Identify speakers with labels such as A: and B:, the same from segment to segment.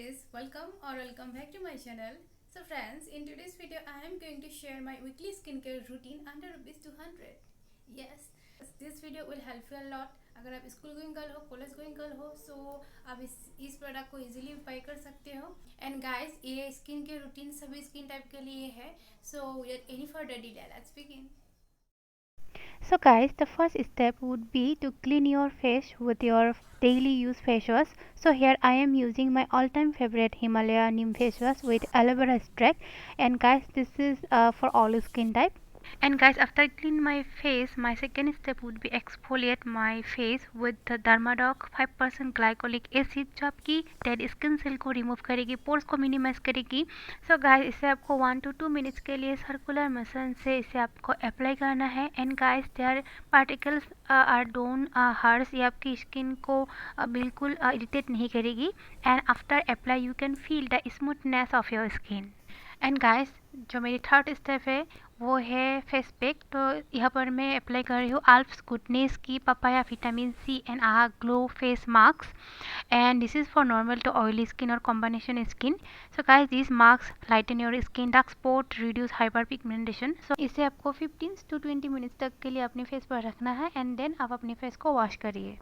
A: guys, welcome back to my channel. So friends, in today's video I am going to share my weekly skincare routine under rupees 200. Yes, this video will help you a lot. अगर आप school going girl हो, college going girl हो, सो आप इस product को easily by कर सकते हो. एंड गाइस, ये स्किन के रूटीन सभी स्किन टाइप के लिए है. So without any further delay, let's begin.
B: So guys, the first step would be to clean your face with your daily use face wash. So here I am using my all-time favorite Himalaya Neem face wash with aloe vera extract, and guys, this is for all skin type. And guys, after I clean my face, my second step would be exfoliate my face with the Dermadoc 5% glycolic acid जो आपकी dead skin cell को remove करेगी, pores को minimise करेगी. So guys, इसे आपको 1 to 2 minutes के लिए सर्कुलर मोशन से इसे आपको अप्लाई करना है. And guys, there particles are don't hurts, ये आपकी स्किन को बिल्कुल इरिटेट नहीं करेगी. And after apply you can feel the smoothness of your skin. And guys, जो मेरी थर्ड स्टेप है वो है फेस पैक. तो यहाँ पर मैं अप्लाई कर रही हूँ आल्प्स गुडनेस की papaya vitamin C and aha glow face mask. And this is for normal to oily skin और combination skin. So guys, this mask lighten your skin, dark spot, reduce hyperpigmentation. So इसे आपको 15 to 20 minutes तक के लिए अपने face पर रखना है. एंड देन आप अपने फेस को वॉश करिए.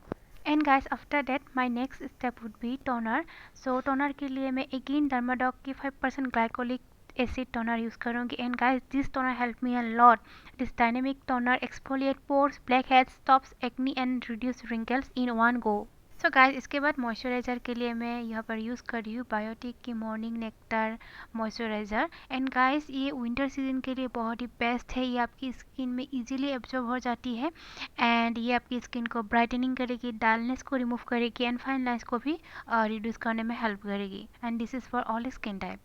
B: And guys, after that my next step would be toner. So toner के लिए मैं अगेन डर्माडॉक की 5% ग्लाइकोलिक एसिड टोनर यूज़ करूँगी. And guys, this toner help me a lot. This dynamic toner exfoliate pores, black heads, stops acne and reduce wrinkles in one go. So guys, इसके बाद moisturiser के लिए मैं यहाँ पर use कर रही हूँ बायोटिक की morning nectar moisturiser. And guys, ये विंटर सीजन के लिए बहुत ही बेस्ट है. ये आपकी स्किन में इजीली एब्जॉर्ब हो जाती है. एंड ये आपकी स्किन को ब्राइटनिंग करेगी, डालनेस को रिमूव करेगी एंड फाइन लाइन्स को भी रिड्यूस करने में हेल्प करेगी. And this is for all skin type.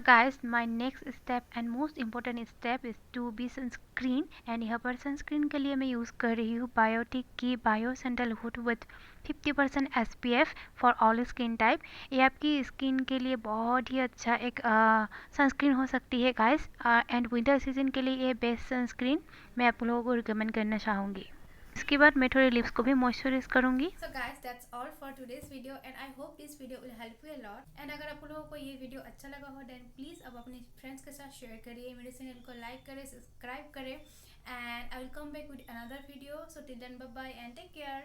B: Guys, my next step and most important step is to be sunscreen. And यहाँ पर सनस्क्रीन के लिए मैं यूज़ कर रही हूँ बायोटिक की bio sandalwood with 50% SPF for all skin type. ये आपकी स्किन के लिए बहुत ही अच्छा एक सनस्क्रीन हो सकती है गाइस. एंड विंटर सीजन के लिए ये बेस्ट सनस्क्रीन मैं आप लोगों को रिकमेंड करना चाहूँगी. इसके बाद मैं थोड़ी लिप्स को भी मॉइस्चराइज करूँगी.
A: So guys, that's all for today's video and I hope this video will help you a lot. And अगर आप लोगों को ये वीडियो अच्छा लगा हो then please अब अपने फ्रेंड्स के साथ शेयर करिए, मेरे चैनल को लाइक करें, सब्सक्राइब करें. And I will come back with another video. So till then, bye bye and take care.